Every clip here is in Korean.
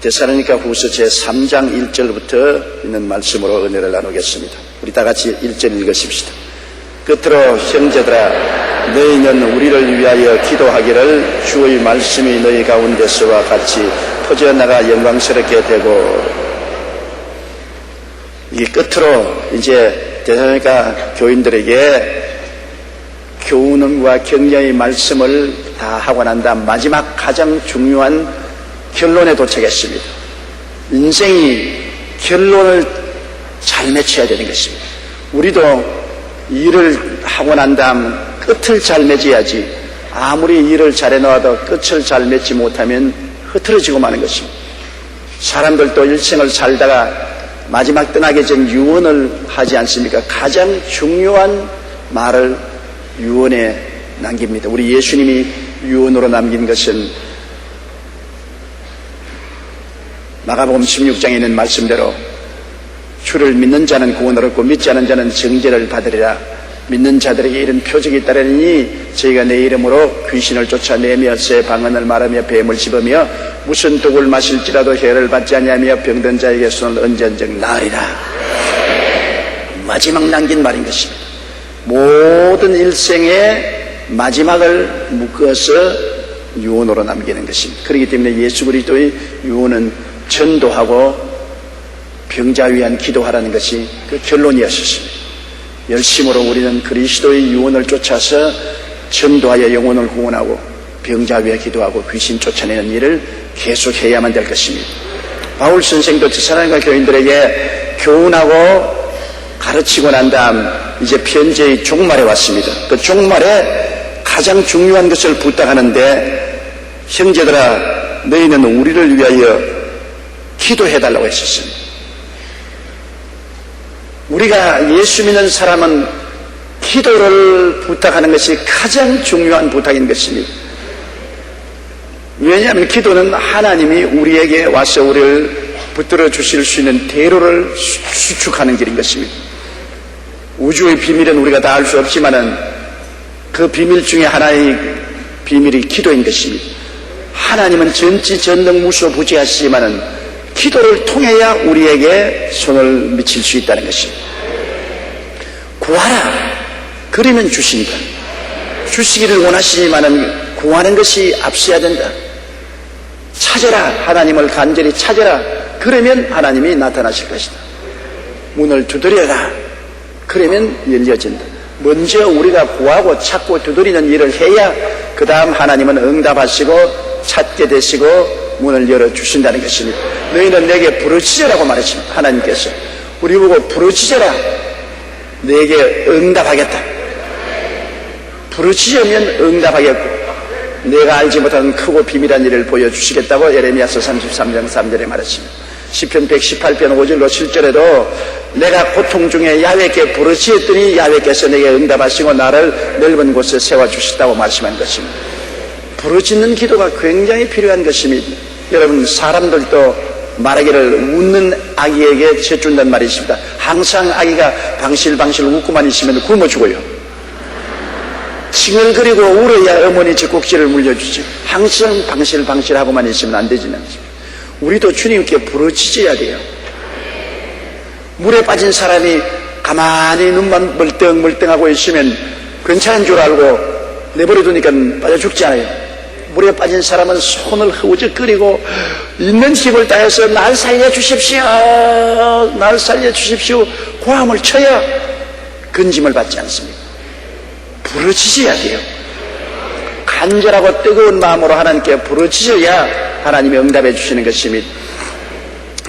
데살로니가 후서 제3장 1절부터 있는 말씀으로 은혜를 나누겠습니다. 우리 다 같이 1절 읽으십시다. 끝으로 형제들아, 너희는 우리를 위하여 기도하기를 주의 말씀이 너희 가운데서와 같이 퍼져나가 영광스럽게 되고. 이게 끝으로 이제 데살로니가 교인들에게 교훈과 격려의 말씀을 다 하고 난 다음 마지막 가장 중요한 결론에 도착했습니다. 인생이 결론을 잘 맺혀야 되는 것입니다. 우리도 일을 하고 난 다음 끝을 잘 맺어야지, 아무리 일을 잘해 놓아도 끝을 잘 맺지 못하면 흐트러지고 마는 것입니다. 사람들도 일생을 살다가 마지막 떠나기 전 유언을 하지 않습니까? 가장 중요한 말을 유언에 남깁니다. 우리 예수님이 유언으로 남긴 것은 마가복음 16장에 있는 말씀대로 주를 믿는 자는 구원을 얻고 믿지 않은 자는 정죄를 받으리라. 믿는 자들에게 이런 표적이 따르니 저희가 내 이름으로 귀신을 쫓아내며 새 방언을 말하며 뱀을 씹으며 무슨 독을 마실지라도 해를 받지 아니하며 병든 자에게 손을 언제적 나으리라. 마지막 남긴 말인 것입니다. 모든 일생의 마지막을 묶어서 유언으로 남기는 것입니다. 그렇기 때문에 예수 그리스도의 유언은 전도하고 병자 위한 기도하라는 것이 그 결론이었습니다. 열심으로 우리는 그리스도의 유언을 쫓아서 전도하여 영혼을 구원하고 병자 위에 기도하고 귀신 쫓아내는 일을 계속해야만 될 것입니다. 바울 선생도 데살로니가 교인들에게 교훈하고 가르치고 난 다음 이제 편지의 종말에 왔습니다. 그 종말에 가장 중요한 것을 부탁하는데, 형제들아, 너희는 우리를 위하여 기도해달라고 했었습니다. 우리가 예수 믿는 사람은 기도를 부탁하는 것이 가장 중요한 부탁인 것입니다. 왜냐하면 기도는 하나님이 우리에게 와서 우리를 붙들어 주실 수 있는 대로를 수축하는 길인 것입니다. 우주의 비밀은 우리가 다 알 수 없지만은 그 비밀 중에 하나의 비밀이 기도인 것입니다. 하나님은 전지전능무소부지하시지만은 기도를 통해야 우리에게 손을 미칠 수 있다는 것입니다. 구하라, 그러면 주신다. 주시기를 원하시지만은 구하는 것이 앞서야 된다. 찾아라, 하나님을 간절히 찾아라, 그러면 하나님이 나타나실 것이다. 문을 두드려라, 그러면 열려진다. 먼저 우리가 구하고 찾고 두드리는 일을 해야 그 다음 하나님은 응답하시고 찾게 되시고 문을 열어주신다는 것입니다. 너희는 내게 부르짖으라고 말하십니다. 하나님께서 우리 보고 부르짖어라, 내게 응답하겠다. 부르짖으면 응답하겠고 내가 알지 못하는 크고 비밀한 일을 보여주시겠다고 예레미야서 33장 3절에 말했습니다. 시편 118편 5절로 7절에도 내가 고통 중에 야훼께 부르짖었더니 야훼께서 내게 응답하시고 나를 넓은 곳에 세워주셨다고 말씀한 것입니다. 부르짖는 기도가 굉장히 필요한 것입니다. 여러분, 사람들도 말하기를 웃는 아기에게 젖준다는 말이 있습니다. 항상 아기가 방실방실 웃고만 있으면 굶어 죽어요. 칭얼거리고 울어야 어머니 젖꼭지를 물려주지. 항상 방실방실하고만 있으면 안 되지는 않습니다. 우리도 주님께 부르짖어야 돼요. 물에 빠진 사람이 가만히 눈만 멀뚱멀뚱하고 있으면 괜찮은 줄 알고 내버려두니까 빠져 죽지 않아요. 물에 빠진 사람은 손을 흐우적거리고 있는 힘을 다해서 날 살려주십시오, 날 살려주십시오 고함을 쳐야 건짐을 받지 않습니다. 부르짖어야 돼요. 간절하고 뜨거운 마음으로 하나님께 부르짖어야 하나님이 응답해 주시는 것입니다.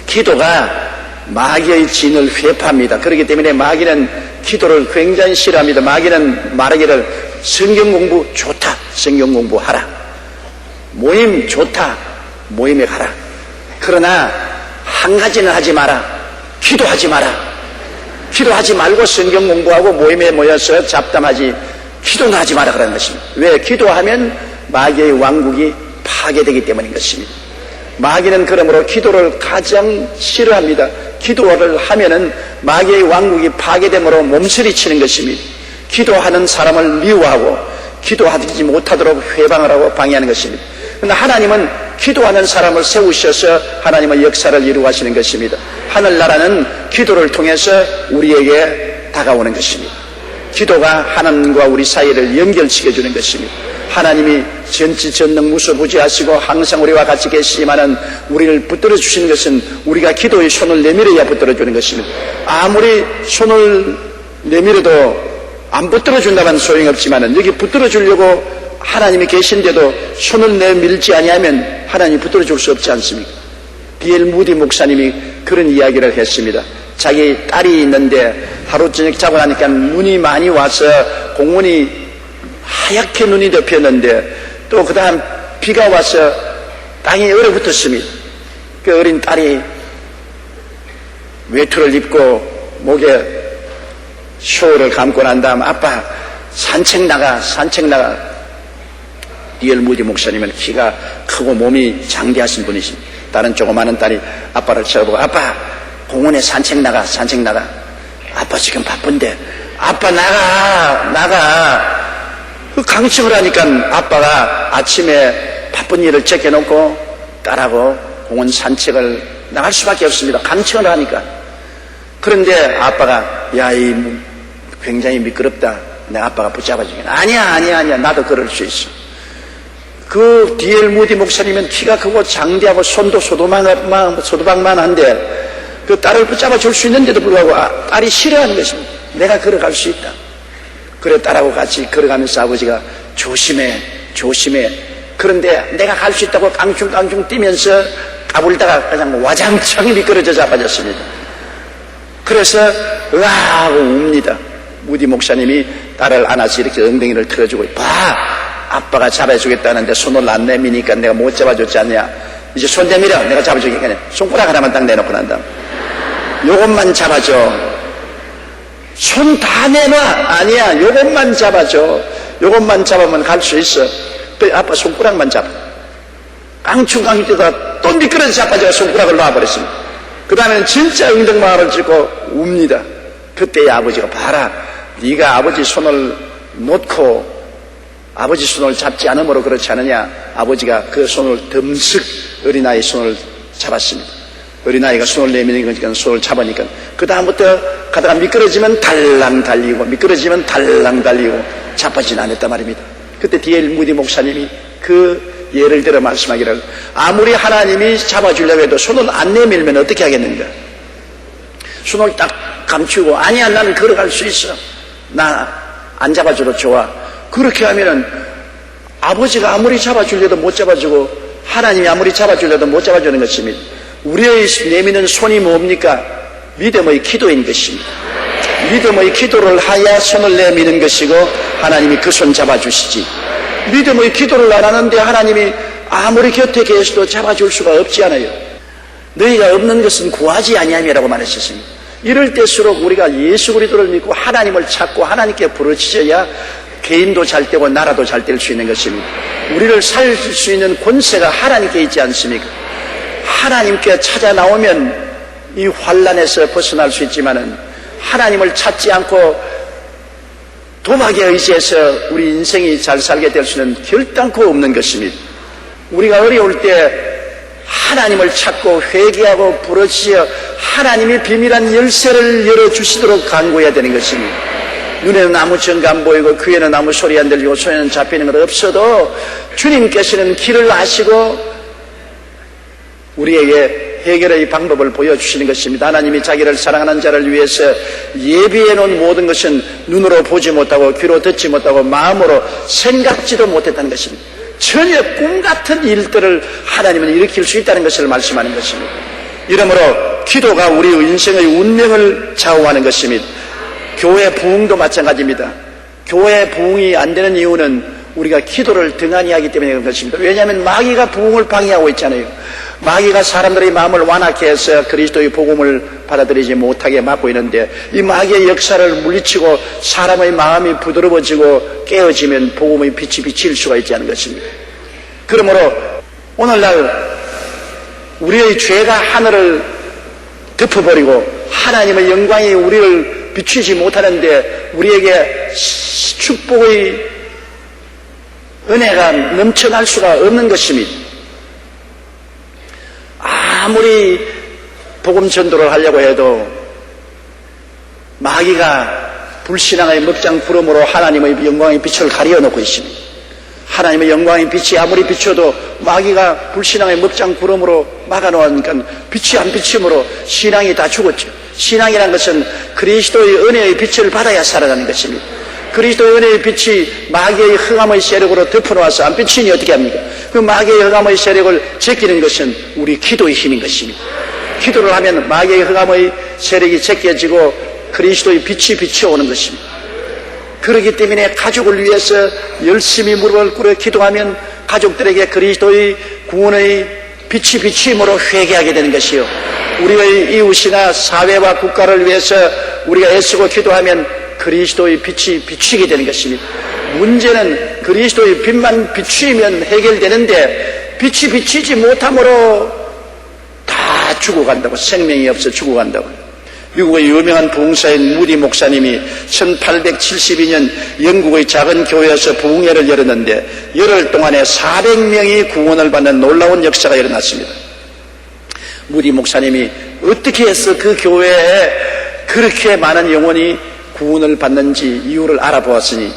기도가 마귀의 진을 회파합니다. 그렇기 때문에 마귀는 기도를 굉장히 싫어합니다. 마귀는 말하기를 성경 공부 좋다, 성경 공부하라. 모임 좋다, 모임에 가라. 그러나 한 가지는 하지 마라. 기도하지 마라. 기도하지 말고 성경 공부하고 모임에 모여서 잡담하지, 기도는 하지 마라 그러는 것입니다. 왜? 기도하면 마귀의 왕국이 파괴되기 때문인 것입니다. 마귀는 그러므로 기도를 가장 싫어합니다. 기도를 하면은 마귀의 왕국이 파괴되므로 몸서리치는 것입니다. 기도하는 사람을 미워하고 기도하지 못하도록 회방을 하고 방해하는 것입니다. 그러나 하나님은 기도하는 사람을 세우셔서 하나님의 역사를 이루어가시는 것입니다. 하늘나라는 기도를 통해서 우리에게 다가오는 것입니다. 기도가 하나님과 우리 사이를 연결시켜주는 것입니다. 하나님이 전지전능 무소부지하시고 항상 우리와 같이 계시지만은 우리를 붙들어 주시는 것은 우리가 기도의 손을 내밀어야 붙들어 주는 것입니다. 아무리 손을 내밀어도 안 붙들어 준다면 소용없지만은 여기 붙들어 주려고 하나님이 계신데도 손을 내밀지 아니하면 하나님이 붙들어 줄 수 없지 않습니까? D.L. 무디 목사님이 그런 이야기를 했습니다. 자기 딸이 있는데 하루 저녁 자고 나니까 눈이 많이 와서 공원이 하얗게 눈이 덮였는데 또 그 다음 비가 와서 땅이 얼어붙었습니다. 그 어린 딸이 외투를 입고 목에 쇼를 감고 난 다음 아빠 산책 나가. D.L. 무디 목사님은 키가 크고 몸이 장대하신 분이십니다. 다른 조그마한 딸이 아빠를 쳐다보고 아빠 공원에 산책 나가. 아빠 지금 바쁜데. 아빠 나가. 그 강청을 하니까 아빠가 아침에 바쁜 일을 제껴놓고 딸하고 공원 산책을 나갈 수밖에 없습니다. 강청을 하니까. 그런데 아빠가 야, 이 굉장히 미끄럽다. 내 아빠가 붙잡아주긴. 아니야. 나도 그럴 수 있어. 그 D.L. 무디 목사님은 키가 크고 장대하고 손도 소두방만한데 그 딸을 붙잡아 줄 수 있는데도 불구하고 딸이 싫어하는 것입니다. 내가 걸어갈 수 있다. 그래 딸하고 같이 걸어가면서 아버지가 조심해. 그런데 내가 갈 수 있다고 깡충깡충 뛰면서 까불다가 그냥 와장창 미끄러져 자빠졌습니다. 그래서 하고 웁니다. 무디 목사님이 딸을 안아서 이렇게 엉덩이를 틀어주고 봐. 아빠가 잡아주겠다는데 손을 안 내미니까 내가 못 잡아줬지 않냐. 이제 손 내밀어. 내가 잡아주겠네. 손가락 하나만 딱 내놓고 난 다음 요것만 잡아줘. 손 다 내놔. 아니야. 요것만 잡아줘. 요것만 잡으면 갈 수 있어. 또 아빠 손가락만 잡아. 깡충깡충 뛰다가 또 미끄러져 자빠져 손가락을 놔버렸습니다. 그 다음에는 진짜 엉덩방아를 짚고 웁니다. 그때 아버지가 봐라. 네가 아버지 손을 놓고 아버지 손을 잡지 않으므로 그렇지 않느냐. 아버지가 그 손을 덤쓱 어린아이 손을 잡았습니다. 어린아이가 손을 내미는 거니까 손을 잡으니까 그 다음부터 가다가 미끄러지면 달랑 달리고 자빠지는 않았단 말입니다. 그때 D.L. 무디 목사님이 그 예를 들어 말씀하기를 아무리 하나님이 잡아주려고 해도 손을 안 내밀면 어떻게 하겠는가. 손을 딱 감추고 아니야 나는 걸어갈 수 있어. 나 안 잡아줘도 좋아. 그렇게 하면은 아버지가 아무리 잡아주려도 못 잡아주고 하나님이 아무리 잡아주려도 못 잡아주는 것입니다. 우리의 내미는 손이 뭡니까? 믿음의 기도인 것입니다. 믿음의 기도를 하여 손을 내미는 것이고 하나님이 그 손 잡아주시지. 믿음의 기도를 안 하는데 하나님이 아무리 곁에 계셔도 잡아줄 수가 없지 않아요. 너희가 없는 것은 구하지 아니함이라고 말했었습니다. 이럴 때일수록 우리가 예수 그리스도를 믿고 하나님을 찾고 하나님께 부르짖어야 개인도 잘 되고 나라도 잘 될 수 있는 것입니다. 우리를 살릴 수 있는 권세가 하나님께 있지 않습니까? 하나님께 찾아 나오면 이 환난에서 벗어날 수 있지만은 하나님을 찾지 않고 도박에 의지해서 우리 인생이 잘 살게 될 수는 결단코 없는 것입니다. 우리가 어려울 때 하나님을 찾고 회개하고 부르짖어 하나님이 비밀한 열쇠를 열어주시도록 간구해야 되는 것입니다. 눈에는 아무 증거 안 보이고 귀에는 아무 소리 안 들리고 손에는 잡히는 것 없어도 주님께서는 길을 아시고 우리에게 해결의 방법을 보여주시는 것입니다. 하나님이 자기를 사랑하는 자를 위해서 예비해 놓은 모든 것은 눈으로 보지 못하고 귀로 듣지 못하고 마음으로 생각지도 못했다는 것입니다. 전혀 꿈같은 일들을 하나님은 일으킬 수 있다는 것을 말씀하는 것입니다. 이러므로 기도가 우리의 인생의 운명을 좌우하는 것입니다. 교회 부흥도 마찬가지입니다. 교회 부흥이 안 되는 이유는 우리가 기도를 등한히 하기 때문에 그런 것입니다. 왜냐하면 마귀가 부흥을 방해하고 있잖아요. 마귀가 사람들의 마음을 완악해 해서 그리스도의 복음을 받아들이지 못하게 막고 있는데 이 마귀의 역사를 물리치고 사람의 마음이 부드러워지고 깨어지면 복음의 빛이 비칠 수가 있지 않은 것입니다. 그러므로 오늘날 우리의 죄가 하늘을 덮어버리고 하나님의 영광이 우리를 비추지 못하는데 우리에게 축복의 은혜가 넘쳐날 수가 없는 것입니다. 아무리 복음 전도를 하려고 해도 마귀가 불신앙의 먹장 구름으로 하나님의 영광의 빛을 가려놓고 있습니다. 하나님의 영광의 빛이 아무리 비춰도 마귀가 불신앙의 먹장 구름으로 막아놓으니까 빛이 안 비침으로 신앙이 다 죽었죠. 신앙이라는 것은 그리스도의 은혜의 빛을 받아야 살아가는 것입니다. 그리스도의 은혜의 빛이 마귀의 흑암의 세력으로 덮어놓아서 안 비치니 어떻게 합니까? 그 마귀의 흑암의 세력을 제끼는 것은 우리 기도의 힘인 것입니다. 기도를 하면 마귀의 흑암의 세력이 제껴지고 그리스도의 빛이 비춰오는 것입니다. 그렇기 때문에 가족을 위해서 열심히 무릎을 꿇어 기도하면 가족들에게 그리스도의 구원의 빛이 비침으로 회개하게 되는 것이요, 우리의 이웃이나 사회와 국가를 위해서 우리가 애쓰고 기도하면 그리스도의 빛이 비추게 되는 것입니다. 문제는 그리스도의 빛만 비추면 해결되는데 빛이 비치지 못함으로 다 죽어간다고, 생명이 없어 죽어간다고. 미국의 유명한 부흥사인 무디 목사님이 1872년 영국의 작은 교회에서 부흥회를 열었는데 열흘 동안에 400명이 구원을 받는 놀라운 역사가 일어났습니다. 무디 목사님이 어떻게 해서 그 교회에 그렇게 많은 영혼이 구원을 받는지 이유를 알아보았으니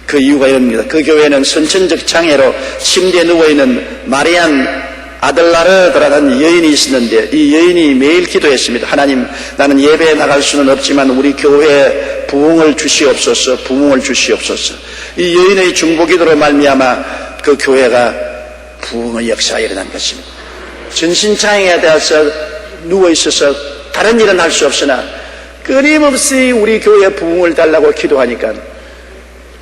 그 이유가 이럽니다. 그 교회는 선천적 장애로 침대에 누워있는 마리안 아들라르드라는 여인이 있었는데 이 여인이 매일 기도했습니다. 하나님, 나는 예배에 나갈 수는 없지만 우리 교회에 부흥을 주시옵소서, 부흥을 주시옵소서. 이 여인의 중보기도로 말미암아 그 교회가 부흥의 역사가 일어난 것입니다. 전신장애에 대해서 누워있어서 다른 일은 할 수 없으나 끊임없이 우리 교회에 부흥을 달라고 기도하니까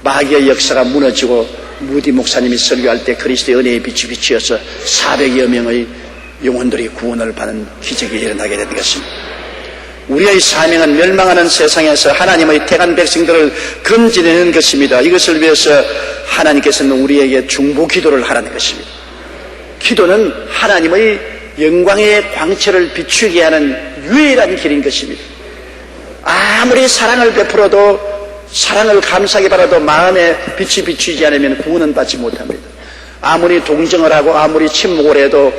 마귀의 역사가 무너지고 무디 목사님이 설교할 때 그리스도의 은혜의 빛이 비치어서 400여 명의 영혼들이 구원을 받는 기적이 일어나게 된 것입니다. 우리의 사명은 멸망하는 세상에서 하나님의 택한 백성들을 건지내는 것입니다. 이것을 위해서 하나님께서는 우리에게 중보 기도를 하라는 것입니다. 기도는 하나님의 영광의 광채를 비추게 하는 유일한 길인 것입니다. 아무리 사랑을 베풀어도, 사랑을 감사하게 바라도 마음에 빛이 비추지 않으면 구원은 받지 못합니다. 아무리 동정을 하고 아무리 침묵을 해도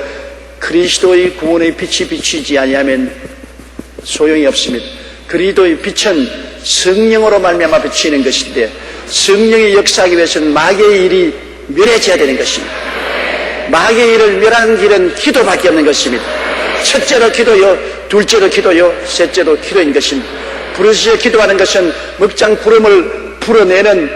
그리스도의 구원의 빛이 비추지 아니하면 소용이 없습니다. 그리스도의 빛은 성령으로 말미암아 비치는 것인데 성령이 역사하기 위해서는 마귀의 일이 멸해져야 되는 것입니다. 마귀의 일을 멸하는 길은 기도밖에 없는 것입니다. 첫째로 기도요, 둘째로 기도요, 셋째로 기도인 것입니다. 부르짖어 기도하는 것은 먹장 구름을 불어내는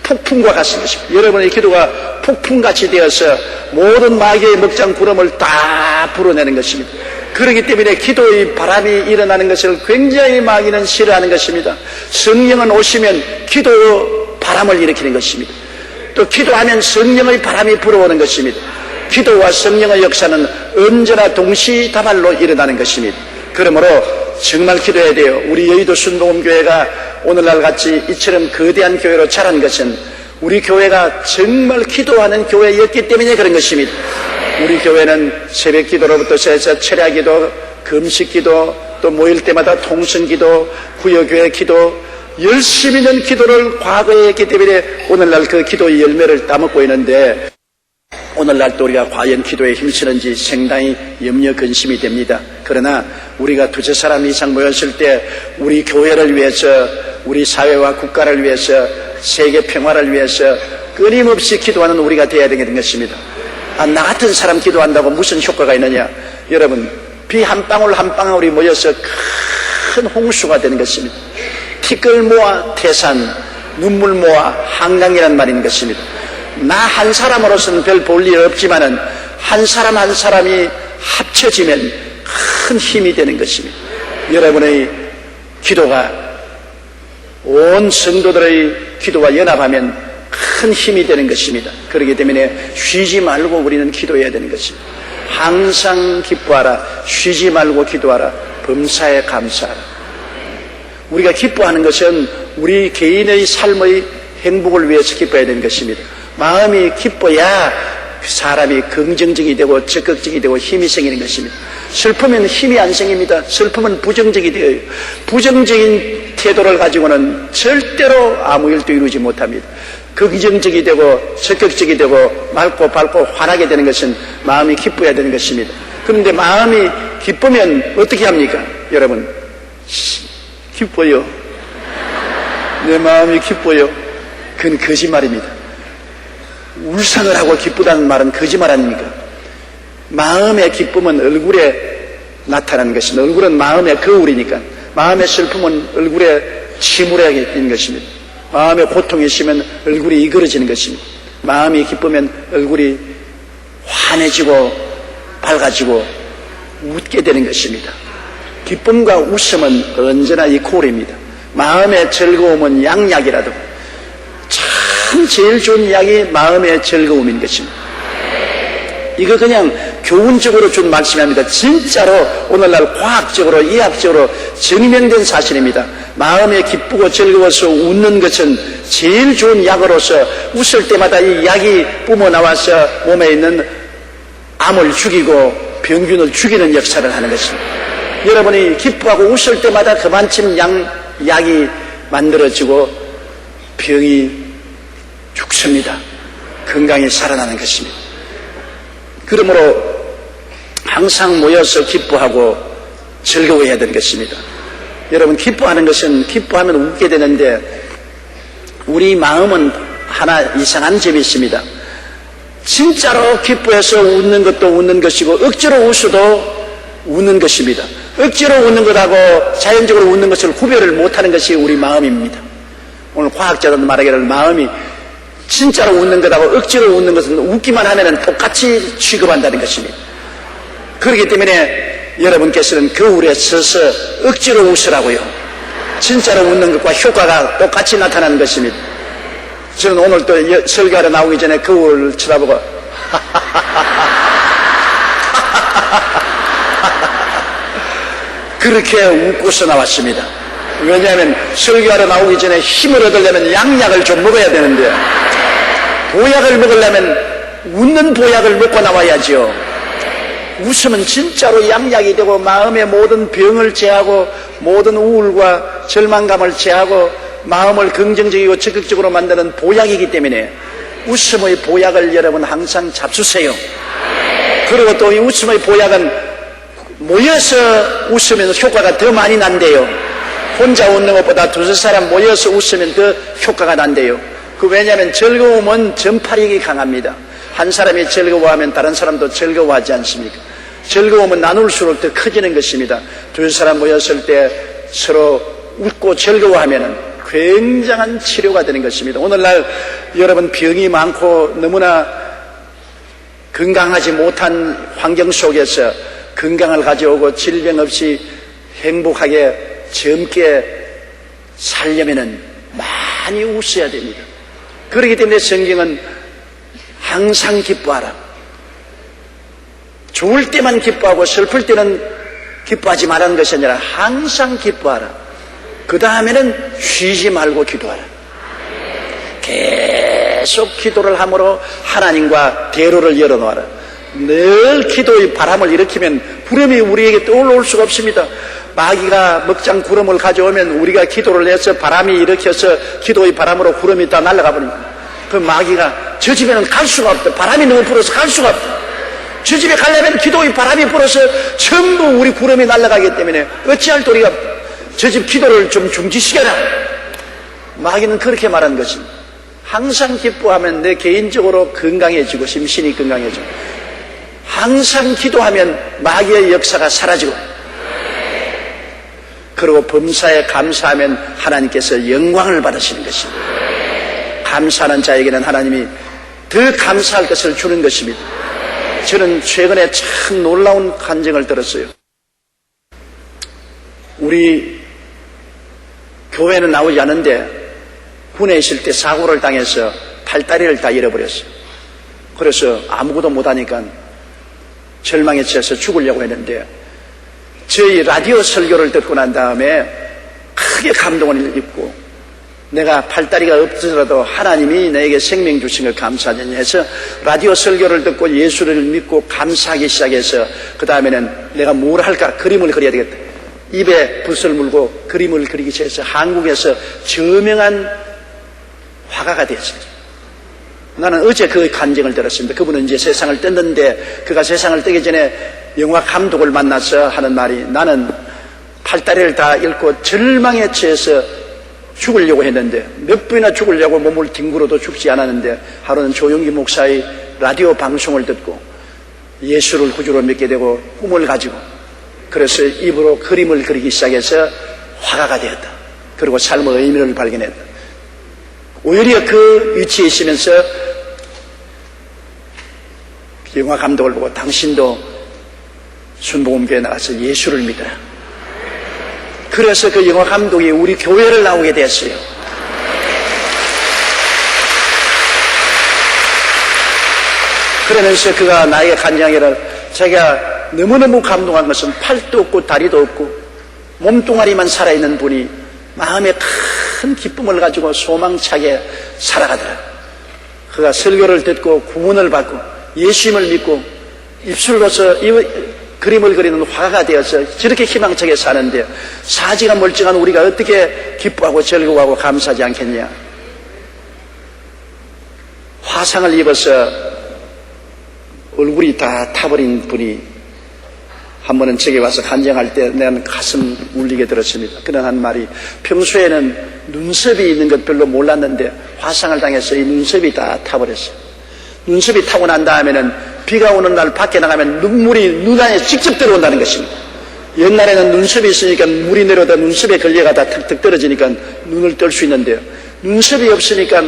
폭풍과 같은 것입니다. 여러분의 기도가 폭풍같이 되어서 모든 마귀의 먹장 구름을 다 불어내는 것입니다. 그렇기 때문에 기도의 바람이 일어나는 것을 굉장히 마귀는 싫어하는 것입니다. 성령은 오시면 기도 바람을 일으키는 것입니다. 또 기도하면 성령의 바람이 불어오는 것입니다. 기도와 성령의 역사는 언제나 동시다발로 일어나는 것입니다. 그러므로 정말 기도해야 돼요. 우리 여의도 순복음교회가 오늘날 같이 이처럼 거대한 교회로 자란 것은 우리 교회가 정말 기도하는 교회였기 때문에 그런 것입니다. 우리 교회는 새벽 기도로부터 해서 철야 기도, 금식 기도, 또 모일 때마다 통성 기도, 구여교회 기도, 열심히 있는 기도를 과거에 했기 때문에 오늘날 그 기도의 열매를 따먹고 있는데 오늘날 또 우리가 과연 기도에 힘쓰는지 상당히 염려 근심이 됩니다. 그러나 우리가 두세 사람 이상 모였을 때 우리 교회를 위해서, 우리 사회와 국가를 위해서, 세계 평화를 위해서 끊임없이 기도하는 우리가 되어야 되는 것입니다. 나 같은 사람 기도한다고 무슨 효과가 있느냐? 여러분, 비 한 방울 한 방울이 모여서 큰 홍수가 되는 것입니다. 티끌 모아 태산, 눈물 모아 한강이라는 말인 것입니다. 나 한 사람으로서는 별 볼 일 없지만은 한 사람 한 사람이 합쳐지면 큰 힘이 되는 것입니다. 여러분의 기도가 온 성도들의 기도와 연합하면 큰 힘이 되는 것입니다. 그렇기 때문에 쉬지 말고 우리는 기도해야 되는 것입니다. 항상 기뻐하라, 쉬지 말고 기도하라, 범사에 감사하라. 우리가 기뻐하는 것은 우리 개인의 삶의 행복을 위해서 기뻐해야 되는 것입니다. 마음이 기뻐야 사람이 긍정적이 되고 적극적이 되고 힘이 생기는 것입니다. 슬프면 힘이 안 생깁니다. 슬픔은 부정적이 되어요. 부정적인 태도를 가지고는 절대로 아무 일도 이루지 못합니다. 긍정적이 되고 적극적이 되고 맑고 밝고 환하게 되는 것은 마음이 기뻐야 되는 것입니다. 그런데 마음이 기쁘면 어떻게 합니까? 여러분, 기뻐요. 내 마음이 기뻐요. 그건 거짓말입니다. 울상을 하고 기쁘다는 말은 거짓말 아닙니까? 마음의 기쁨은 얼굴에 나타나는 것입니다. 얼굴은 마음의 거울이니까. 마음의 슬픔은 얼굴에 침울하게 있는 것입니다. 마음의 고통이 있으면 얼굴이 이그러지는 것입니다. 마음이 기쁘면 얼굴이 환해지고 밝아지고 웃게 되는 것입니다. 기쁨과 웃음은 언제나 이퀄입니다. 마음의 즐거움은 양약이라도 참 제일 좋은 약이 마음의 즐거움인 것입니다. 이거 그냥 교훈적으로 준 말씀입니다. 진짜로 오늘날 과학적으로 의학적으로 증명된 사실입니다. 마음에 기쁘고 즐거워서 웃는 것은 제일 좋은 약으로서 웃을 때마다 이 약이 뿜어나와서 몸에 있는 암을 죽이고 병균을 죽이는 역사를 하는 것입니다. 여러분이 기뻐하고 웃을 때마다 그만큼 약이 만들어지고 병이 죽습니다. 건강히 살아나는 것입니다. 그러므로 항상 모여서 기뻐하고 즐거워해야 되는 것입니다. 여러분, 기뻐하는 것은 기뻐하면 웃게 되는데 우리 마음은 하나 이상한 점이 있습니다. 진짜로 기뻐해서 웃는 것도 웃는 것이고 억지로 웃어도 웃는 것입니다. 억지로 웃는 것하고 자연적으로 웃는 것을 구별을 못하는 것이 우리 마음입니다. 오늘 과학자들은 말하기를 마음이 진짜로 웃는 것하고 억지로 웃는 것은 웃기만 하면 똑같이 취급한다는 것입니다. 그렇기 때문에 여러분께서는 거울에 서서 억지로 웃으라고요. 진짜로 웃는 것과 효과가 똑같이 나타나는 것입니다. 저는 오늘 또 설교하러 나오기 전에 거울을 쳐다보고 그렇게 웃고서 나왔습니다. 왜냐하면 설교하러 나오기 전에 힘을 얻으려면 양약을 좀 먹어야 되는데 보약을 먹으려면 웃는 보약을 먹고 나와야죠. 웃으면 진짜로 양약이 되고 마음의 모든 병을 제하고 모든 우울과 절망감을 제하고 마음을 긍정적이고 적극적으로 만드는 보약이기 때문에 웃음의 보약을 여러분 항상 잡수세요. 그리고 또 이 웃음의 보약은 모여서 웃으면 효과가 더 많이 난대요. 혼자 웃는 것보다 두세 사람 모여서 웃으면 더 효과가 난대요. 왜냐하면 즐거움은 전파력이 강합니다. 한 사람이 즐거워하면 다른 사람도 즐거워하지 않습니까? 즐거움은 나눌수록 더 커지는 것입니다. 두 사람 모였을 때 서로 웃고 즐거워하면 굉장한 치료가 되는 것입니다. 오늘날 여러분 병이 많고 너무나 건강하지 못한 환경 속에서 건강을 가져오고 질병 없이 행복하게 젊게 살려면은 많이 웃어야 됩니다. 그렇기 때문에 성경은 항상 기뻐하라. 좋을 때만 기뻐하고 슬플 때는 기뻐하지 말라는 것이 아니라 항상 기뻐하라. 그 다음에는 쉬지 말고 기도하라. 계속 기도를 함으로 하나님과 대로를 열어놓아라. 늘 기도의 바람을 일으키면 구름이 우리에게 떠올라올 수가 없습니다. 마귀가 먹장 구름을 가져오면 우리가 기도를 해서 바람이 일으켜서 기도의 바람으로 구름이 다 날아가 버립니다. 그 마귀가 저 집에는 갈 수가 없다. 바람이 너무 불어서 갈 수가 없다. 저 집에 가려면 기도의 바람이 불어서 전부 우리 구름이 날아가기 때문에 어찌할 도리가 없다. 저 집 기도를 좀 중지시켜라. 마귀는 그렇게 말하는 것입니다. 항상 기뻐하면 내 개인적으로 건강해지고 심신이 건강해지고 항상 기도하면 마귀의 역사가 사라지고 그리고 범사에 감사하면 하나님께서 영광을 받으시는 것입니다. 감사하는 자에게는 하나님이 더 감사할 것을 주는 것입니다. 저는 최근에 참 놀라운 간증을 들었어요. 우리 교회는 나오지 않은데 군에 있을 때 사고를 당해서 팔다리를 다 잃어버렸어요. 그래서 아무것도 못하니까 절망에 처해서 죽으려고 했는데 저희 라디오 설교를 듣고 난 다음에 크게 감동을 입고 내가 팔다리가 없더라도 하나님이 내게 생명 주신 걸 감사하니 해서 라디오 설교를 듣고 예수를 믿고 감사하기 시작해서 그 다음에는 내가 뭘 할까? 그림을 그려야 되겠다. 입에 붓을 물고 그림을 그리기 시작해서 한국에서 저명한 화가가 되었습니다. 나는 어제 그 간증을 들었습니다. 그분은 이제 세상을 떴는데 그가 세상을 뜨기 전에 영화 감독을 만나서 하는 말이, 나는 팔다리를 다 잃고 절망에 처해서 죽으려고 했는데 몇 번이나 죽으려고 몸을 뒹굴어도 죽지 않았는데 하루는 조용기 목사의 라디오 방송을 듣고 예수를 구주로 믿게 되고 꿈을 가지고 그래서 입으로 그림을 그리기 시작해서 화가가 되었다. 그리고 삶의 의미를 발견했다. 오히려 그 위치에 있으면서 영화 감독을 보고 당신도 순복음교회에 나가서 예수를 믿어라. 그래서 그 영화 감독이 우리 교회를 나오게 됐어요. 그러면서 그가 나에게 간증하기를, 자기가 너무너무 감동한 것은 팔도 없고 다리도 없고 몸뚱아리만 살아있는 분이 마음에 큰 기쁨을 가지고 소망차게 살아가더라. 그가 설교를 듣고 구원을 받고 예수님을 믿고 입술로서 그림을 그리는 화가가 되어서 저렇게 희망차게 사는데 사지가 멀쩡한 우리가 어떻게 기뻐하고 즐거워하고 감사하지 않겠냐. 화상을 입어서 얼굴이 다 타버린 분이 한 번은 저기 와서 간증할 때 내가 가슴 울리게 들었습니다. 그는 한 말이, 평소에는 눈썹이 있는 것 별로 몰랐는데 화상을 당해서 이 눈썹이 다 타버렸어요. 눈썹이 타고 난 다음에는 비가 오는 날 밖에 나가면 눈물이 눈 안에 직접 들어온다는 것입니다. 옛날에는 눈썹이 있으니까 물이 내려다 눈썹에 걸려가다 턱턱 떨어지니까 눈을 뜰 수 있는데요. 눈썹이 없으니까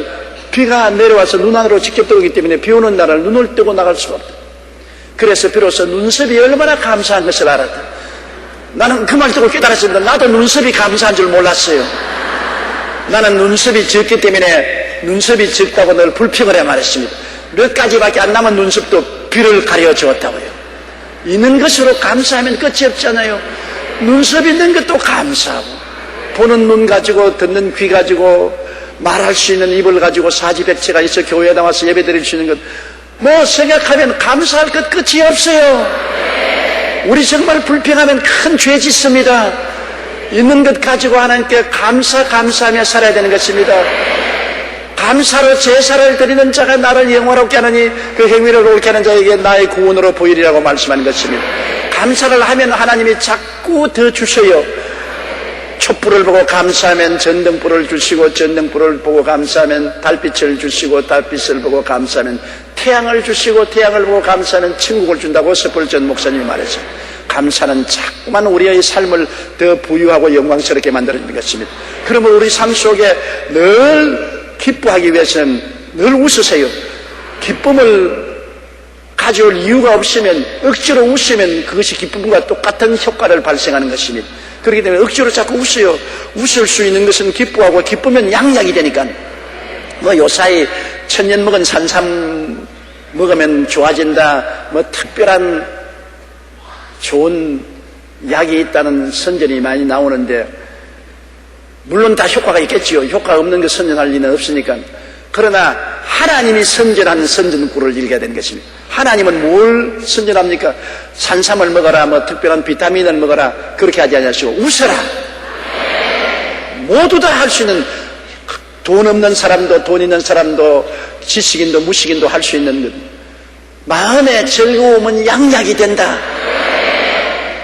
비가 내려와서 눈 안으로 직접 들어오기 때문에 비 오는 날은 눈을 뜨고 나갈 수가 없다. 그래서 비로소 눈썹이 얼마나 감사한 것을 알았다. 나는 그 말 듣고 깨달았습니다. 나도 눈썹이 감사한 줄 몰랐어요. 나는 눈썹이 적기 때문에 눈썹이 적다고 늘 불평을 해 말했습니다. 몇 가지밖에 안 남은 눈썹도 비를 가려주었다고요. 있는 것으로 감사하면 끝이 없잖아요. 눈썹 있는 것도 감사하고, 보는 눈 가지고 듣는 귀 가지고 말할 수 있는 입을 가지고 사지백체가 있어 교회에 나와서 예배 드릴 수 있는 것, 뭐 생각하면 감사할 것 끝이 없어요. 우리 정말 불평하면 큰 죄 짓습니다. 있는 것 가지고 하나님께 감사하며 살아야 되는 것입니다. 감사로 제사를 드리는 자가 나를 영화롭게 하느니 그 행위를 옳게 하는 자에게 나의 구원으로 보이리라고 말씀하는 것입니다. 감사를 하면 하나님이 자꾸 더 주셔요. 촛불을 보고 감사하면 전등불을 주시고, 전등불을 보고 감사하면 달빛을 주시고, 달빛을 보고 감사하면 태양을 주시고, 태양을 보고 감사하면 천국을 준다고 서펄전 목사님이 말했어요. 감사는 자꾸만 우리의 삶을 더 부유하고 영광스럽게 만들어주는 것입니다. 그러면 우리 삶 속에 늘 기뻐하기 위해서는 늘 웃으세요. 기쁨을 가져올 이유가 없으면, 억지로 웃으면 그것이 기쁨과 똑같은 효과를 발생하는 것입니다. 그렇기 때문에 억지로 자꾸 웃어요. 웃을 수 있는 것은 기뻐하고, 기쁘면 양약이 되니까. 뭐 요사이 천년 먹은 산삼 먹으면 좋아진다, 뭐 특별한 좋은 약이 있다는 선전이 많이 나오는데, 물론 다 효과가 있겠지요. 효과 없는 거 선전할 리는 없으니까. 그러나 하나님이 선전한 선전구를 읽어야 되는 것입니다. 하나님은 뭘 선전합니까? 산삼을 먹어라, 뭐 특별한 비타민을 먹어라, 그렇게 하지 않으시고 웃어라. 모두 다 할 수 있는, 돈 없는 사람도 돈 있는 사람도 지식인도 무식인도 할 수 있는 것. 마음의 즐거움은 양약이 된다.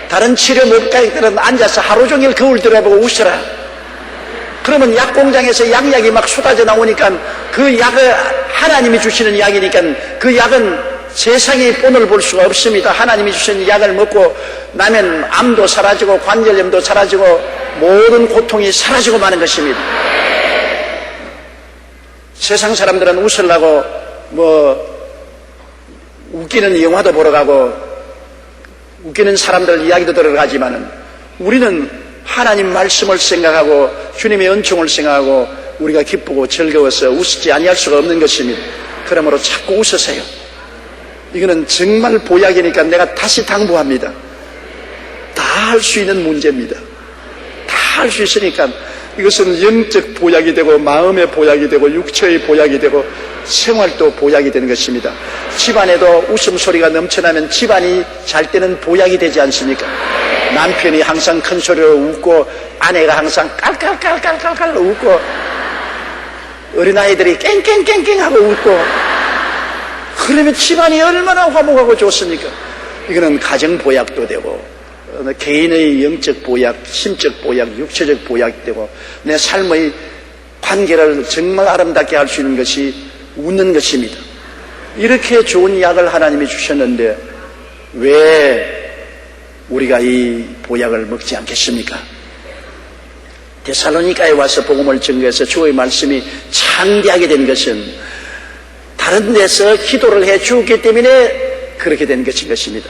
다른 치료 못가들은 앉아서 하루 종일 거울 들여다보고 웃어라. 그러면 약공장에서 약약이 막 쏟아져 나오니까 그 약을 하나님이 주시는 약이니까 그 약은 세상의 본을 볼 수가 없습니다. 하나님이 주시는 약을 먹고 나면 암도 사라지고 관절염도 사라지고 모든 고통이 사라지고 마는 것입니다. 세상 사람들은 웃으려고 뭐 웃기는 영화도 보러 가고 웃기는 사람들 이야기도 들어가지만은 우리는 하나님 말씀을 생각하고 주님의 은총을 생각하고 우리가 기쁘고 즐거워서 웃지 아니할 수가 없는 것입니다. 그러므로 자꾸 웃으세요. 이거는 정말 보약이니까 내가 다시 당부합니다. 다 할 수 있는 문제입니다. 다 할 수 있으니까 이것은 영적 보약이 되고 마음의 보약이 되고 육체의 보약이 되고 생활도 보약이 되는 것입니다. 집안에도 웃음소리가 넘쳐나면 집안이 잘 때는 보약이 되지 않습니까? 남편이 항상 큰 소리로 웃고 아내가 항상 깔깔깔깔깔깔 웃고 어린아이들이 깽깽깽깽 하고 웃고 그러면 집안이 얼마나 화목하고 좋습니까? 이거는 가정 보약도 되고, 개인의 영적 보약, 심적 보약, 육체적 보약이 되고, 내 삶의 관계를 정말 아름답게 할 수 있는 것이 웃는 것입니다. 이렇게 좋은 약을 하나님이 주셨는데 왜 우리가 이 보약을 먹지 않겠습니까? 데살로니가에 와서 복음을 전거해서 주의 말씀이 창대하게 된 것은 다른 데서 기도를 해 주었기 때문에 그렇게 된 것인 것입니다.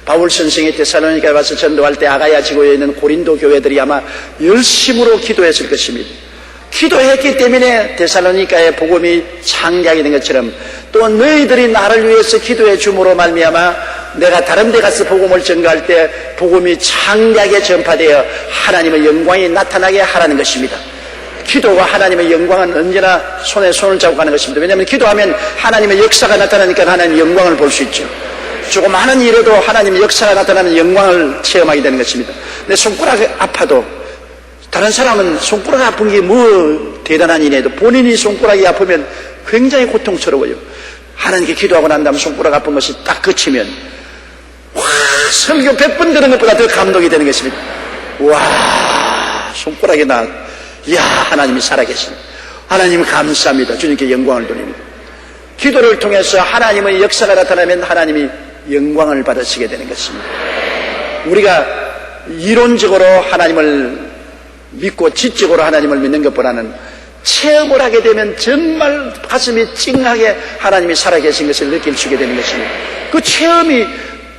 바울 선생이 데살로니가에 와서 전도할 때 아가야 지구에 있는 고린도 교회들이 아마 열심으로 기도했을 것입니다. 기도했기 때문에 데살로니가의 복음이 창대하게 된 것처럼 또 너희들이 나를 위해서 기도해 줌으로 말미암아 내가 다른 데 가서 복음을 전가할 때 복음이 창대하게 전파되어 하나님의 영광이 나타나게 하라는 것입니다. 기도와 하나님의 영광은 언제나 손에 손을 잡고 가는 것입니다. 왜냐하면 기도하면 하나님의 역사가 나타나니까 하나님의 영광을 볼 수 있죠. 조그마한 일에도 하나님의 역사가 나타나는 영광을 체험하게 되는 것입니다. 내 손가락이 아파도 다른 사람은 손가락 아픈 게 뭐 대단한 일이에도 본인이 손가락이 아프면 굉장히 고통스러워요. 하나님께 기도하고 난 다음 손가락 아픈 것이 딱 그치면 와, 설교 100번 들은 것보다 더 감동이 되는 것입니다. 와, 손가락이 이야, 하나님이 살아계십니다. 하나님 감사합니다. 주님께 영광을 돌립니다. 기도를 통해서 하나님의 역사가 나타나면 하나님이 영광을 받으시게 되는 것입니다. 우리가 이론적으로 하나님을 믿고 지적으로 하나님을 믿는 것보다는 체험을 하게 되면 정말 가슴이 찡하게 하나님이 살아계신 것을 느낄 수 있게 되는 것입니다. 그 체험이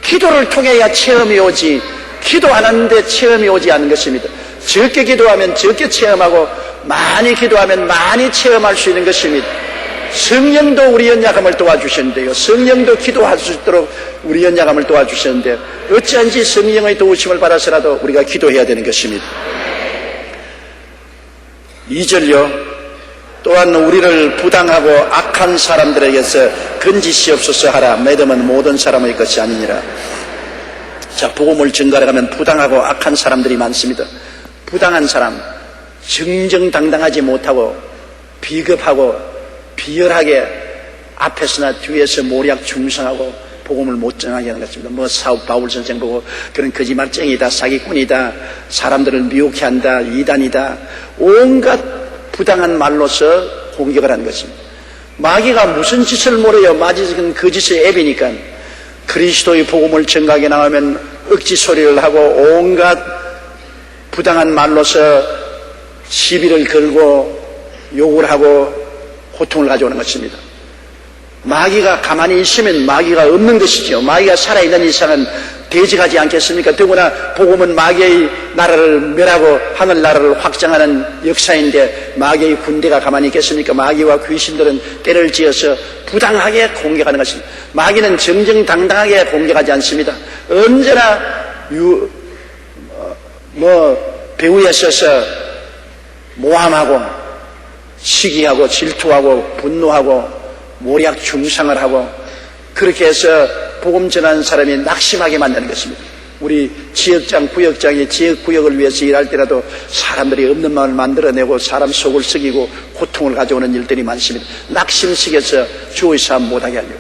기도를 통해야 체험이 오지 기도 안 하는데 체험이 오지 않는 것입니다. 적게 기도하면 적게 체험하고 많이 기도하면 많이 체험할 수 있는 것입니다. 성령도 우리 연약함을 도와주셨는데요, 성령도 기도할 수 있도록 우리 연약함을 도와주셨는데 어찌한지 성령의 도우심을 받아서라도 우리가 기도해야 되는 것입니다. 2절요. 또한 우리를 부당하고 악한 사람들에게서 건지시옵소서 하라. 매듭은 모든 사람의 것이 아니니라. 자, 복음을 전가하러 가면 부당하고 악한 사람들이 많습니다. 부당한 사람, 정정당당하지 못하고 비겁하고 비열하게 앞에서나 뒤에서 모략 중상하고 복음을 못 전하게 하는 것입니다. 뭐 바울 선생 보고 그런 거짓말쟁이다, 사기꾼이다, 사람들을 미혹해 한다, 이단이다, 온갖 부당한 말로서 공격을 하는 것입니다. 마귀가 무슨 짓을 모르요. 마귀는 그 짓의 앱이니까 그리스도의 복음을 전가하게 나오면 억지 소리를 하고 온갖 부당한 말로서 시비를 걸고 욕을 하고 고통을 가져오는 것입니다. 마귀가 가만히 있으면 마귀가 없는 것이죠. 마귀가 살아있는 이상은 대적하지 않겠습니까? 더구나 복음은 마귀의 나라를 멸하고 하늘나라를 확장하는 역사인데 마귀의 군대가 가만히 있겠습니까? 마귀와 귀신들은 때를 지어서 부당하게 공격하는 것입니다. 마귀는 정정당당하게 공격하지 않습니다. 언제나 배후에 서서 모함하고 시기하고 질투하고 분노하고 모략 중상을 하고 그렇게 해서 복음 전하는 사람이 낙심하게 만드는 것입니다. 우리 지역장, 구역장이 지역구역을 위해서 일할 때라도 사람들이 없는 마음을 만들어내고 사람 속을 썩이고 고통을 가져오는 일들이 많습니다. 낙심시켜서 주의 사업 못하게 하려고.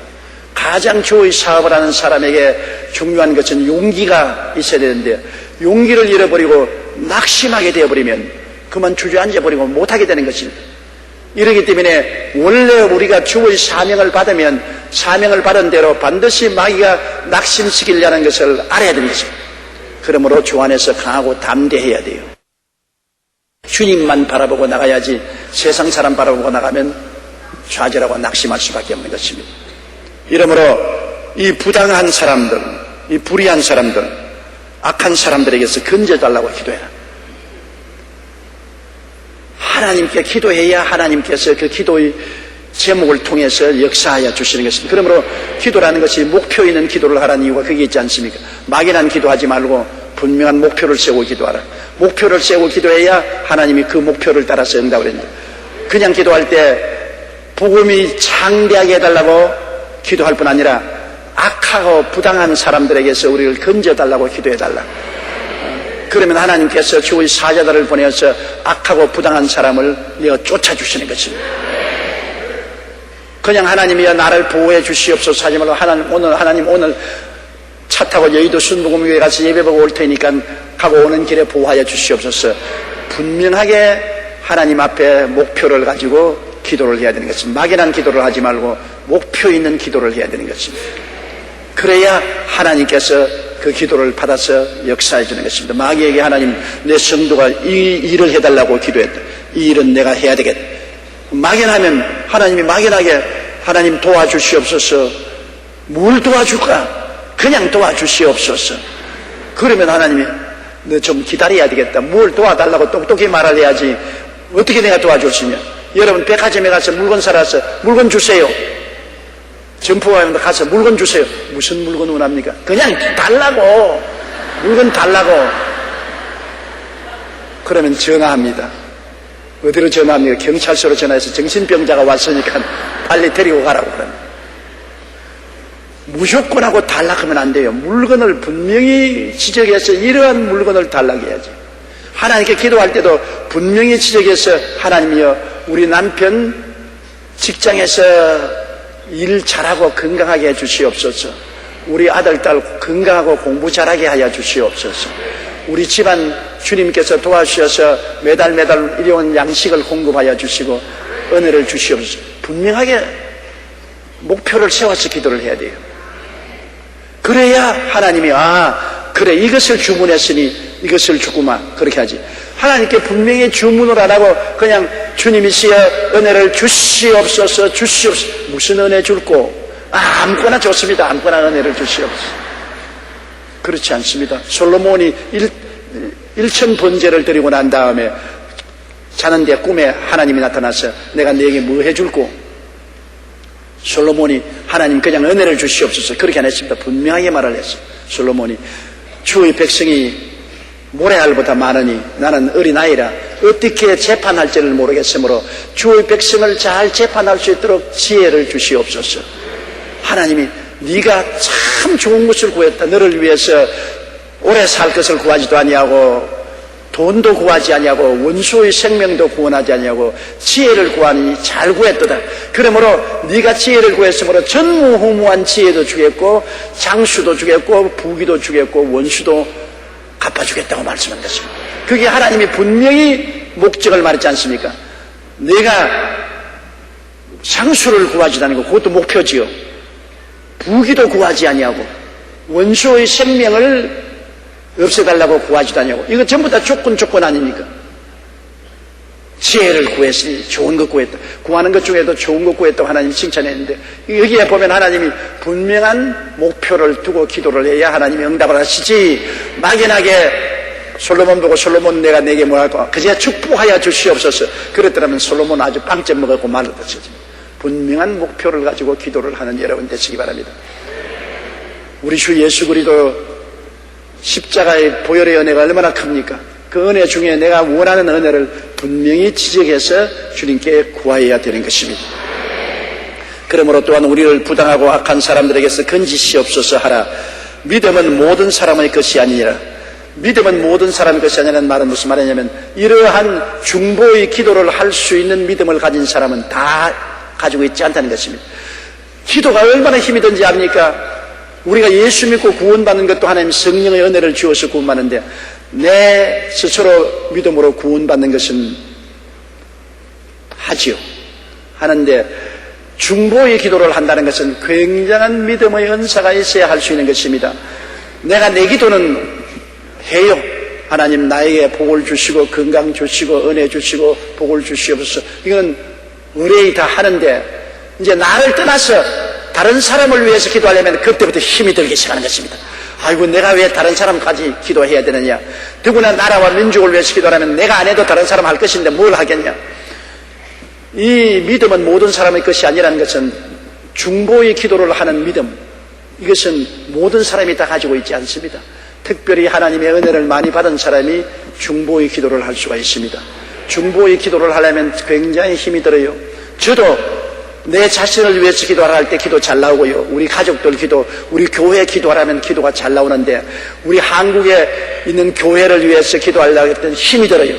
가장 주의 사업을 하는 사람에게 중요한 것은 용기가 있어야 되는데 용기를 잃어버리고 낙심하게 되어버리면 그만 주저앉아버리고 못하게 되는 것입니다. 이러기 때문에 원래 우리가 주의 사명을 받으면 사명을 받은 대로 반드시 마귀가 낙심시키려는 것을 알아야 되는 것입니다. 그러므로 주 안에서 강하고 담대해야 돼요. 주님만 바라보고 나가야지 세상 사람 바라보고 나가면 좌절하고 낙심할 수밖에 없는 것입니다. 이러므로 이 부당한 사람들, 이 불의한 사람들, 악한 사람들에게서 건져달라고 기도해라. 하나님께 기도해야 하나님께서 그 기도의 제목을 통해서 역사하여 주시는 것입니다. 그러므로 기도라는 것이 목표 있는 기도를 하라는 이유가 그게 있지 않습니까? 막연한 기도하지 말고 분명한 목표를 세우고 기도하라. 목표를 세우고 기도해야 하나님이 그 목표를 따라서 응답을 합니다. 그냥 기도할 때 복음이 창대하게 해달라고 기도할 뿐 아니라 악하고 부당한 사람들에게서 우리를 건져달라고 기도해달라. 그러면 하나님께서 주의 사자들을 보내어서 악하고 부당한 사람을 내어 쫓아주시는 것입니다. 그냥 하나님이여 나를 보호해 주시옵소서 하지 말고 하나님 오늘 차 타고 여의도 순복음교회 가서 예배보고 올 테니까 가고 오는 길에 보호하여 주시옵소서. 분명하게 하나님 앞에 목표를 가지고 기도를 해야 되는 것입니다. 막연한 기도를 하지 말고 목표 있는 기도를 해야 되는 것입니다. 그래야 하나님께서 그 기도를 받아서 역사해 주는 것입니다. 마귀에게 하나님 내 성도가 이 일을 해달라고 기도했다. 이 일은 내가 해야 되겠다. 막연하면 하나님이 막연하게 하나님 도와주시옵소서. 뭘 도와줄까? 그냥 도와주시옵소서. 그러면 하나님이 너 좀 기다려야 되겠다. 뭘 도와달라고 똑똑히 말을 해야지. 어떻게 내가 도와줬으면. 여러분 백화점에 가서 물건 사라서 물건 주세요. 점포에 가서 물건 주세요. 무슨 물건 원합니까? 그냥 달라고. 물건 달라고. 그러면 전화합니다. 어디로 전화합니까? 경찰서로 전화해서 정신병자가 왔으니까 빨리 데리고 가라고 그럽니다. 무조건 하고 달라하면 안 돼요. 물건을 분명히 지적해서 이러한 물건을 달라고 해야지. 하나님께 기도할 때도 분명히 지적해서 하나님이여 우리 남편 직장에서 일 잘하고 건강하게 해주시옵소서. 우리 아들 딸 건강하고 공부 잘하게 하여 주시옵소서. 우리 집안 주님께서 도와주셔서 매달 일용한 양식을 공급하여 주시고 은혜를 주시옵소서. 분명하게 목표를 세워서 기도를 해야 돼요. 그래야 하나님이 그래 이것을 주문했으니 이것을 주구마 그렇게 하지. 하나님께 분명히 주문을 안 하고 그냥 주님이시여 은혜를 주시옵소서. 무슨 은혜 줄고 아무거나 좋습니다. 아무거나 은혜를 주시옵소서. 그렇지 않습니다. 솔로몬이 1천 번제를 드리고 난 다음에 자는데 꿈에 하나님이 나타나서 내가 너에게 뭐 해줄고. 솔로몬이 하나님 그냥 은혜를 주시옵소서 그렇게 안 했습니다. 분명하게 말을 했어요. 솔로몬이 주의 백성이 모래알보다 많으니 나는 어린아이라 어떻게 재판할지를 모르겠으므로 주의 백성을 잘 재판할 수 있도록 지혜를 주시옵소서. 하나님이 네가 참 좋은 것을 구했다. 너를 위해서 오래 살 것을 구하지도 아니하고 돈도 구하지 아니하고 원수의 생명도 구원하지 아니하고 지혜를 구하니 잘 구했도다. 그러므로 네가 지혜를 구했으므로 전무후무한 지혜도 주겠고 장수도 주겠고 부귀도 주겠고 원수도 갚아주겠다고 말씀한 것입니다. 그게 하나님이 분명히 목적을 말했지 않습니까? 내가 장수를 구하지도 않고 그것도 목표지요. 부귀도 구하지 아니하고 원수의 생명을 없애달라고 구하지도 않냐고. 이거 전부 다 조건 아닙니까? 지혜를 구했으니 좋은 것 구했다. 구하는 것 중에도 좋은 것 구했다고 하나님이 칭찬했는데 여기에 보면 하나님이 분명한 목표를 두고 기도를 해야 하나님이 응답을 하시지. 막연하게 솔로몬 보고 솔로몬 내가 내게 뭐랄까 그저 축복하여 주시옵소서. 그랬더라면 솔로몬 아주 빵점 먹었고 말았다. 분명한 목표를 가지고 기도를 하는 여러분 되시기 바랍니다. 우리 주 예수 그리스도 십자가의 보혈의 은혜가 얼마나 큽니까? 그 은혜 중에 내가 원하는 은혜를 분명히 지적해서 주님께 구하여야 되는 것입니다. 그러므로 또한 우리를 부당하고 악한 사람들에게서 건지시옵소서 하라. 믿음은 모든 사람의 것이 아니니라. 믿음은 모든 사람의 것이 아니라는 말은 무슨 말이냐면 이러한 중보의 기도를 할 수 있는 믿음을 가진 사람은 다 가지고 있지 않다는 것입니다. 기도가 얼마나 힘이 든지 압니까? 우리가 예수 믿고 구원받는 것도 하나님 성령의 은혜를 주어서 구원받는데 내 스스로 믿음으로 구원받는 것은 하지요. 하는데 중보의 기도를 한다는 것은 굉장한 믿음의 은사가 있어야 할 수 있는 것입니다. 내가 내 기도는 해요. 하나님 나에게 복을 주시고 건강 주시고 은혜 주시고 복을 주시옵소서. 이건 의뢰이 다 하는데 이제 나를 떠나서 다른 사람을 위해서 기도하려면 그때부터 힘이 들기 시작하는 것입니다. 아이고 내가 왜 다른 사람까지 기도해야 되느냐. 더구나 나라와 민족을 위해서 기도하려면 내가 안 해도 다른 사람 할 것인데 뭘 하겠냐. 이 믿음은 모든 사람의 것이 아니라는 것은 중보의 기도를 하는 믿음, 이것은 모든 사람이 다 가지고 있지 않습니다. 특별히 하나님의 은혜를 많이 받은 사람이 중보의 기도를 할 수가 있습니다. 중보의 기도를 하려면 굉장히 힘이 들어요. 저도 내 자신을 위해서 기도할 때 기도 잘 나오고요. 우리 가족들 기도, 우리 교회 기도하라면 기도가 잘 나오는데 우리 한국에 있는 교회를 위해서 기도하려고 했더니 힘이 들어요.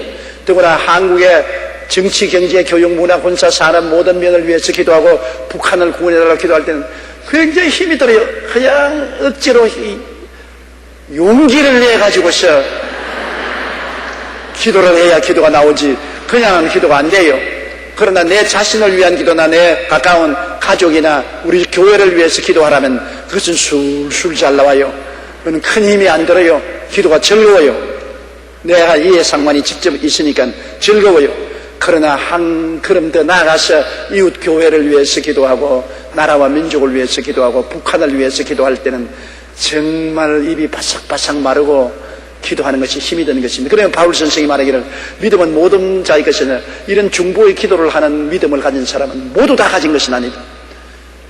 더구나 한국에 정치, 경제, 교육, 문화, 군사, 산업 모든 면을 위해서 기도하고 북한을 구원해달라고 기도할 때는 굉장히 힘이 들어요. 그냥 억지로 용기를 내가지고서 기도를 해야 기도가 나오지 그냥 기도가 안 돼요. 그러나 내 자신을 위한 기도나 내 가까운 가족이나 우리 교회를 위해서 기도하라면 그것은 술술 잘 나와요. 그건 큰 힘이 안 들어요. 기도가 즐거워요. 내가 이해 상관이 직접 있으니까 즐거워요. 그러나 한 걸음 더 나아가서 이웃 교회를 위해서 기도하고 나라와 민족을 위해서 기도하고 북한을 위해서 기도할 때는 정말 입이 바삭바삭 마르고 기도하는 것이 힘이 드는 것입니다. 그러면 바울 선생이 말하기를 믿음은 모든 자의 것이나 이런 중보의 기도를 하는 믿음을 가진 사람은 모두 다 가진 것은 아니다.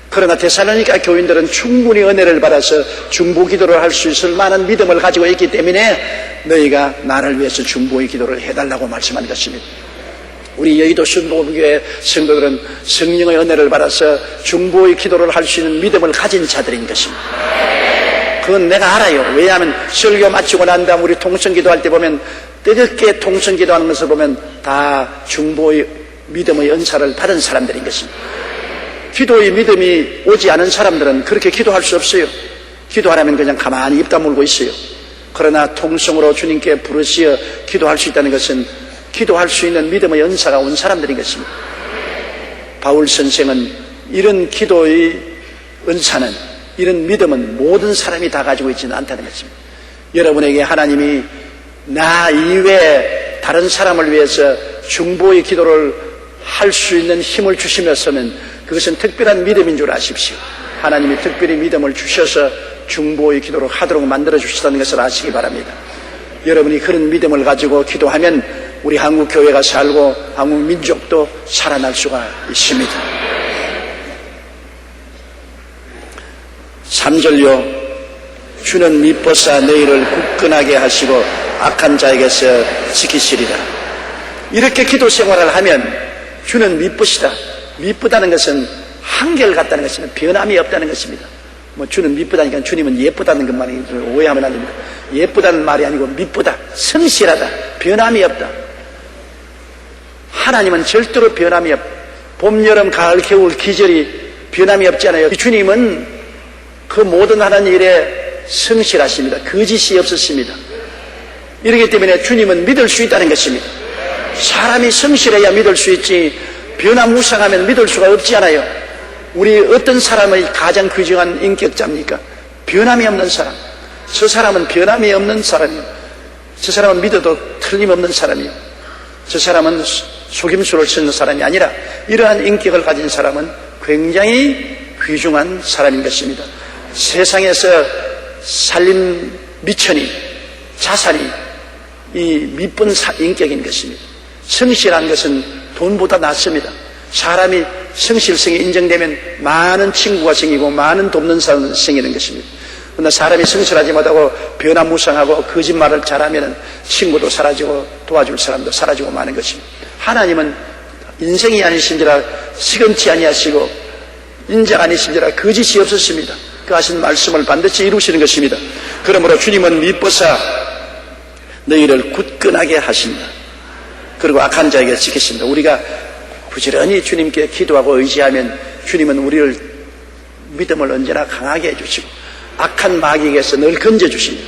그러나 데살로니가 교인들은 충분히 은혜를 받아서 중보 기도를 할 수 있을 만한 믿음을 가지고 있기 때문에 너희가 나를 위해서 중보의 기도를 해달라고 말씀한 것입니다. 우리 여의도 순복음교회 성도들은 성령의 은혜를 받아서 중보의 기도를 할 수 있는 믿음을 가진 자들인 것입니다. 그건 내가 알아요. 왜냐하면 설교 마치고 난 다음 우리 통성기도 할 때 보면 뜨겁게 통성기도 하는 것을 보면 다 중보의 믿음의 은사를 받은 사람들인 것입니다. 기도의 믿음이 오지 않은 사람들은 그렇게 기도할 수 없어요. 기도하려면 그냥 가만히 입 다물고 있어요. 그러나 통성으로 주님께 부르시어 기도할 수 있다는 것은 기도할 수 있는 믿음의 은사가 온 사람들인 것입니다. 바울 선생은 이런 기도의 은사는, 이런 믿음은 모든 사람이 다 가지고 있지는 않다는 것입니다. 여러분에게 하나님이 나 이외에 다른 사람을 위해서 중보의 기도를 할 수 있는 힘을 주시면서는 그것은 특별한 믿음인 줄 아십시오. 하나님이 특별히 믿음을 주셔서 중보의 기도를 하도록 만들어 주시다는 것을 아시기 바랍니다. 여러분이 그런 믿음을 가지고 기도하면 우리 한국 교회가 살고 한국 민족도 살아날 수가 있습니다. 3절요. 주는 미쁘사 너희를 굳건하게 하시고 악한 자에게서 지키시리라. 이렇게 기도 생활을 하면 주는 미쁘시다. 미쁘다는 것은 한결같다는 것입니다. 변함이 없다는 것입니다. 주는 미쁘다니까 주님은 예쁘다는 것만 오해하면 안 됩니다. 예쁘다는 말이 아니고 미쁘다, 성실하다, 변함이 없다. 하나님은 절대로 변함이 없다. 봄, 여름, 가을, 겨울, 계절이 변함이 없잖아요. 주님은 그 모든 하는 일에 성실하십니다. 거짓이 없었습니다. 이렇기 때문에 주님은 믿을 수 있다는 것입니다. 사람이 성실해야 믿을 수 있지 변화무쌍하면 믿을 수가 없지 않아요. 우리 어떤 사람의 가장 귀중한 인격자입니까? 변함이 없는 사람. 저 사람은 변함이 없는 사람이에요. 저 사람은 믿어도 틀림없는 사람이에요. 저 사람은 속임수를 쓰는 사람이 아니라 이러한 인격을 가진 사람은 굉장히 귀중한 사람인 것입니다. 세상에서 살림 미천이, 자산이 이 미쁜 인격인 것입니다. 성실한 것은 돈보다 낫습니다. 사람이 성실성이 인정되면 많은 친구가 생기고 많은 돕는 사람이 생기는 것입니다. 그러나 사람이 성실하지 못하고 변화무쌍하고 거짓말을 잘하면 친구도 사라지고 도와줄 사람도 사라지고 마는 것입니다. 하나님은 인생이 아니신지라 시금치 아니하시고 인자가 아니신지라 거짓이 없었습니다. 그 하신 말씀을 반드시 이루시는 것입니다. 그러므로 주님은 미쁘사 너희를 굳건하게 하신다. 그리고 악한 자에게 지키신다. 우리가 부지런히 주님께 기도하고 의지하면 주님은 우리를 믿음을 언제나 강하게 해주시고 악한 마귀에게서 늘 건져주십니다.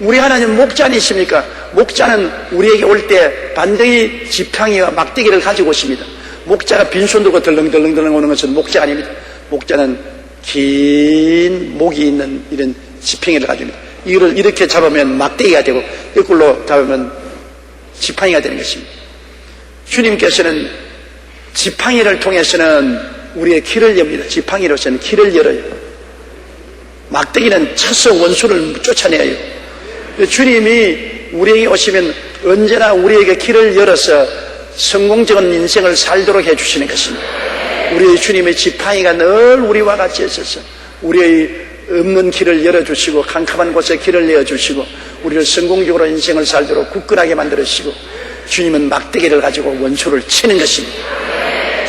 우리 하나님 목자 아니십니까? 목자는 우리에게 올 때 반드시 지팡이와 막대기를 가지고 오십니다. 목자가 빈손 들고 덜렁덜렁 오는 것은 목자 아닙니다. 목자는 긴 목이 있는 이런 지팡이를 가집니다. 이걸 이렇게 잡으면 막대기가 되고 이걸로 잡으면 지팡이가 되는 것입니다. 주님께서는 지팡이를 통해서는 우리의 길을 엽니다. 지팡이로서는 길을 열어요. 막대기는 쳐서 원수를 쫓아내요. 주님이 우리에게 오시면 언제나 우리에게 길을 열어서 성공적인 인생을 살도록 해주시는 것입니다. 우리의 주님의 지팡이가 늘 우리와 같이 있어서 우리의 없는 길을 열어주시고 캄캄한 곳에 길을 내어주시고 우리를 성공적으로 인생을 살도록 굳건하게 만들어주시고 주님은 막대기를 가지고 원수를 치는 것입니다.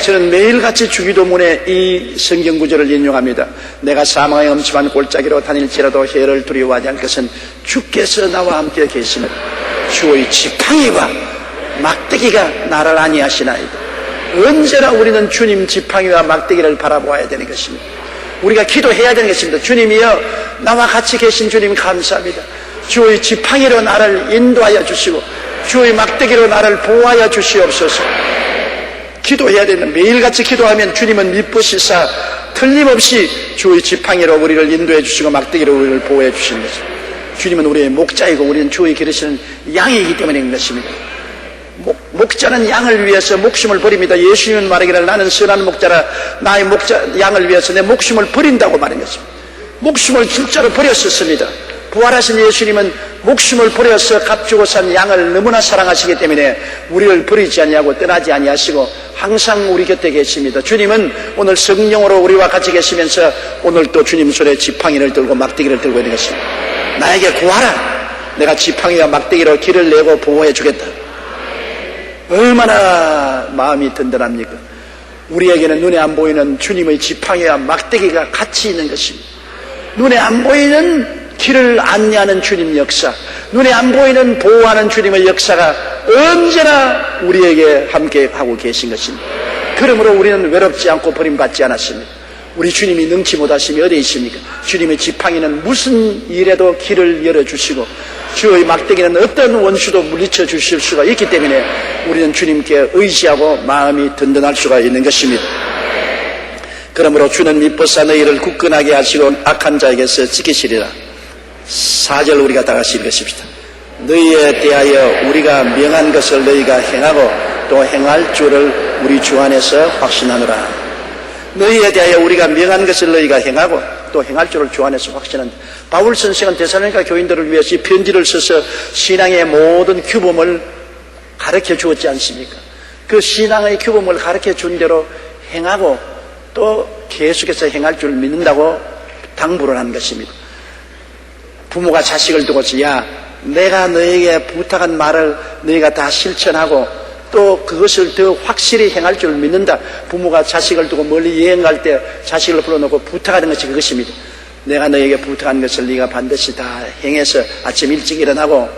저는 매일같이 주기도문에 이 성경 구절을 인용합니다. 내가 사망의 엄침한 골짜기로 다닐지라도 해를 두려워하지 않을 것은 주께서 나와 함께 계시는 주의 지팡이와 막대기가 나를 아니하시나이다. 언제나 우리는 주님 지팡이와 막대기를 바라보아야 되는 것입니다. 우리가 기도해야 되는 것입니다. 주님이여, 나와 같이 계신 주님 감사합니다. 주의 지팡이로 나를 인도하여 주시고 주의 막대기로 나를 보호하여 주시옵소서. 기도해야 되는, 매일같이 기도하면 주님은 미쁘시사 틀림없이 주의 지팡이로 우리를 인도해 주시고 막대기로 우리를 보호해 주시는 것입니다. 주님은 우리의 목자이고 우리는 주의 기르시는 양이기 때문에 그런 것입니다. 목자는 양을 위해서 목숨을 버립니다. 예수님은 말하기를 나는 선한 목자라 나의 양을 위해서 내 목숨을 버린다고 말한 것입니다. 목숨을 진짜로 버렸었습니다. 부활하신 예수님은 목숨을 버려서 값주고 산 양을 너무나 사랑하시기 때문에 우리를 버리지 아니하고 떠나지 아니하시고 항상 우리 곁에 계십니다. 주님은 오늘 성령으로 우리와 같이 계시면서 오늘 또 주님 손에 지팡이를 들고 막대기를 들고 있는 것입니다. 나에게 구하라. 내가 지팡이와 막대기로 길을 내고 보호해 주겠다. 얼마나 마음이 든든합니까? 우리에게는 눈에 안 보이는 주님의 지팡이와 막대기가 같이 있는 것입니다. 눈에 안 보이는 길을 안내하는 주님 역사, 눈에 안 보이는 보호하는 주님의 역사가 언제나 우리에게 함께 하고 계신 것입니다. 그러므로 우리는 외롭지 않고 버림받지 않았습니다. 우리 주님이 능치 못하심이 어디 있습니까? 주님의 지팡이는 무슨 일에도 길을 열어주시고 주의 막대기는 어떤 원수도 물리쳐 주실 수가 있기 때문에 우리는 주님께 의지하고 마음이 든든할 수가 있는 것입니다. 그러므로 주는 미쁘사 너희를 굳건하게 하시고 악한 자에게서 지키시리라. 4절 우리가 다 같이 읽으십시다. 너희에 대하여 우리가 명한 것을 너희가 행하고 또 행할 줄을 우리 주 안에서 확신하노라. 너희에 대하여 우리가 명한 것을 너희가 행하고 또 행할 줄을 주 안에서 확신한다. 바울 선생은 데살로니가 교인들을 위해서 이 편지를 써서 신앙의 모든 규범을 가르쳐 주었지 않습니까? 그 신앙의 규범을 가르쳐 준 대로 행하고 또 계속해서 행할 줄 믿는다고 당부를 한 것입니다. 부모가 자식을 두고서 야, 내가 너에게 부탁한 말을 너희가 다 실천하고 또 그것을 더 확실히 행할 줄 믿는다. 부모가 자식을 두고 멀리 여행 갈 때 자식을 불러놓고 부탁하는 것이 그것입니다. 내가 너에게 부탁한 것을 네가 반드시 다 행해서 아침 일찍 일어나고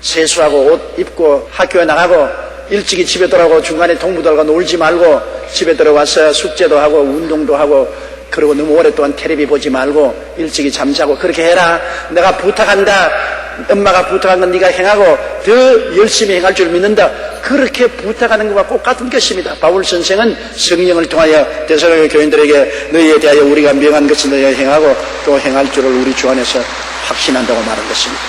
세수하고 옷 입고 학교에 나가고 일찍이 집에 돌아오고 중간에 동무들과 놀지 말고 집에 들어와서 숙제도 하고 운동도 하고 그리고 너무 오랫동안 텔레비 보지 말고 일찍이 잠자고 그렇게 해라. 내가 부탁한다. 엄마가 부탁한 건 네가 행하고 더 열심히 행할 줄 믿는다. 그렇게 부탁하는 것과 똑같은 것입니다. 바울 선생은 성령을 통하여 데살로니가 교인들에게 너희에 대하여 우리가 명한 것을 너희가 행하고 또 행할 줄을 우리 주 안에서 확신한다고 말한 것입니다.